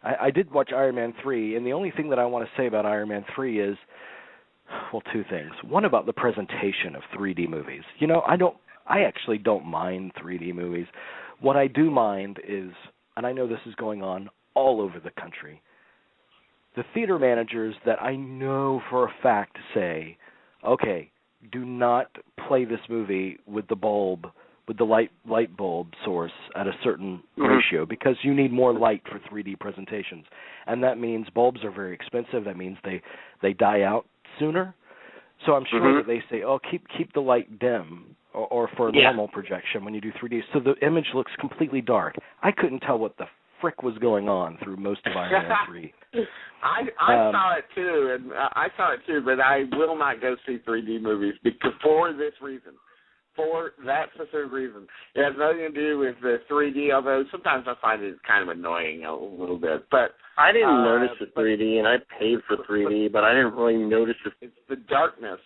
I did watch Iron Man 3, and the only thing that I want to say about Iron Man 3 is, well, two things. One, about the presentation of 3D movies. You know, I actually don't mind 3D movies. What I do mind is, and I know this is going on all over the country, the theater managers that I know for a fact say, okay, do not play this movie with the bulb, with the light bulb source at a certain ratio, because you need more light for 3D presentations. And that means bulbs are very expensive. That means they die out sooner. So I'm sure that they say, oh, keep the light dim, or for a normal projection when you do 3D, so the image looks completely dark. I couldn't tell what the frick was going on through most of Iron Man 3. I saw it too, but I will not go see 3D movies because for this reason. For that specific reason. It has nothing to do with the 3D, although sometimes I find it kind of annoying a little bit. But I didn't notice the 3D, and I paid for 3D, but I didn't really notice it. It's the darkness.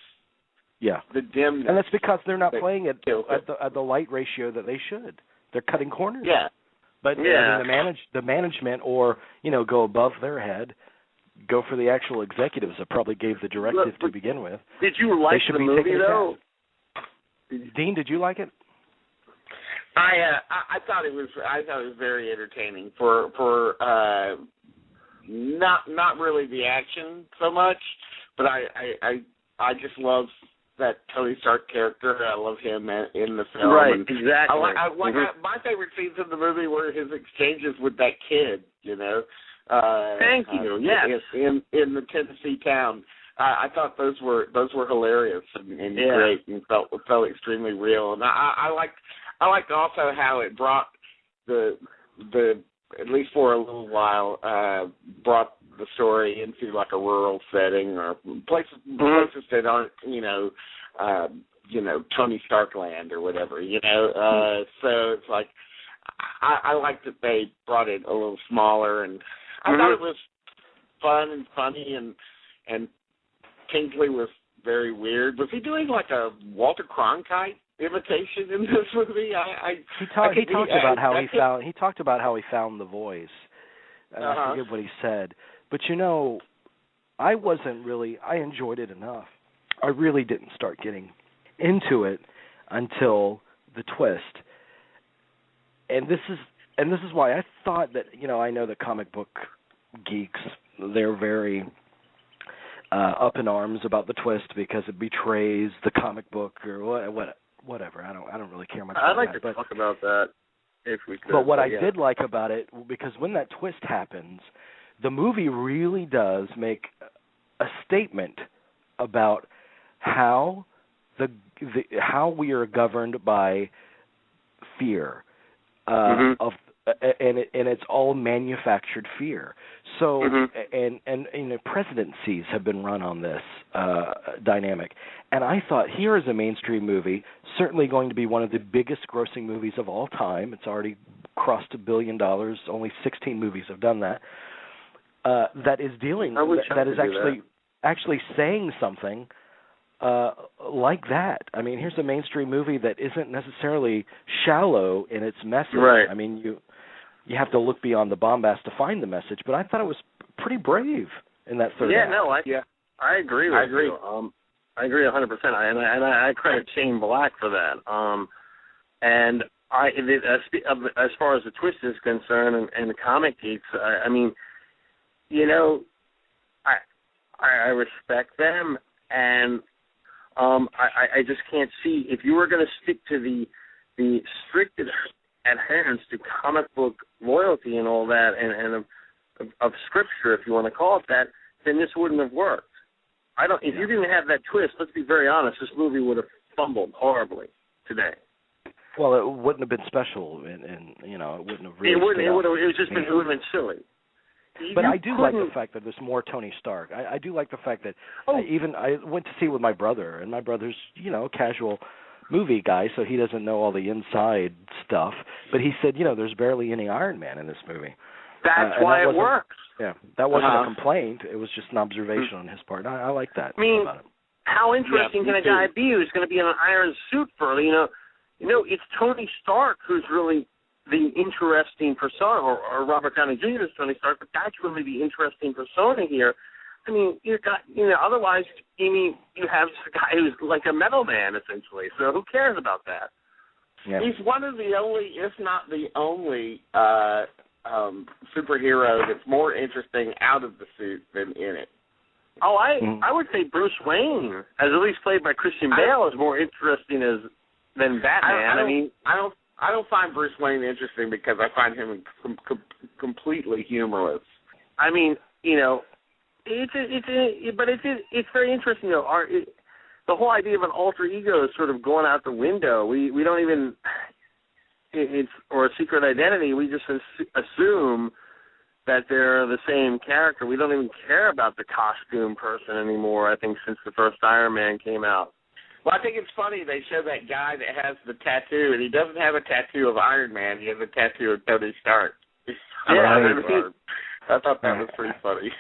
Yeah. The dimness. And that's because they're not playing it at the light ratio that they should. They're cutting corners. Yeah. But I mean, the management, or, you know, go above their head, go for the actual executives that probably gave the directive to begin with. Did you like the movie, though? Dean, did you like it? I thought it was very entertaining for not really the action so much, but I just love that Tony Stark character. I love him in the film. Right, and exactly. My favorite scenes in the movie were his exchanges with that kid. You know. Thank you. Yes. In the Tennessee town. I thought those were hilarious and great and felt extremely real. And I liked also how it brought the at least for a little while brought the story into like a rural setting or places that aren't Tony Stark land or whatever, so it's like I liked that they brought it a little smaller, and I thought it was fun and funny, and Kingsley was very weird. Was he doing like a Walter Cronkite imitation in this movie? He talked about how he found the voice. I forget what he said, but I enjoyed it enough. I really didn't start getting into it until the twist, and this is why I thought that I know that comic book geeks, they're very up in arms about the twist because it betrays the comic book or whatever. I don't really care much about that. I'd like to talk about that if we could. But what I did like about it, because when that twist happens, the movie really does make a statement about how how we are governed by fear of. And it's all manufactured fear. So, and presidencies have been run on this dynamic. And I thought, here is a mainstream movie, certainly going to be one of the biggest grossing movies of all time. It's already crossed $1 billion. Only 16 movies have done that. That is actually saying something like that. I mean, here's a mainstream movie that isn't necessarily shallow in its message. Right. I mean, you have to look beyond the bombast to find the message, but I thought it was pretty brave in that third act. I agree with you. I agree 100%. And I credit Shane Black for that. And as far as the twist is concerned and the comic geeks, I mean, I respect them, and I just can't see, if you were going to stick to the strict adherence to comic book loyalty and all that, and of scripture, if you want to call it that, then this wouldn't have worked. If you didn't have that twist, let's be very honest, this movie would have fumbled horribly today. Well, it wouldn't have been special, and it wouldn't have really. It would have been silly. But I do like the fact that there's more Tony Stark. I do like the fact that I went to see it with my brother, and my brother's, a casual movie guy, so he doesn't know all the inside stuff. But he said, there's barely any Iron Man in this movie. That's why it works. Yeah, that wasn't a complaint. It was just an observation on his part. I like that. I mean, about it. How interesting can a guy be who's going to be in an iron suit for, it's Tony Stark who's really the interesting persona, or Robert Downey Jr. is Tony Stark, but that's really the interesting persona here. I mean, otherwise, you have a guy who's like a metal man, essentially. So who cares about that? Yeah. He's one of the only, if not the only, superhero that's more interesting out of the suit than in it. Oh, I would say Bruce Wayne, as at least played by Christian Bale, is more interesting than Batman. I don't find Bruce Wayne interesting because I find him completely humorless. I mean, it's very interesting. The whole idea of an alter ego is sort of going out the window. We don't even or a secret identity. We just assume that they're the same character. We don't even care about the costume person anymore, I think, since the first Iron Man came out. Well, I think it's funny they show that guy that has the tattoo, and he doesn't have a tattoo of Iron Man. He has a tattoo of Tony Stark. Yeah, I thought that was pretty funny.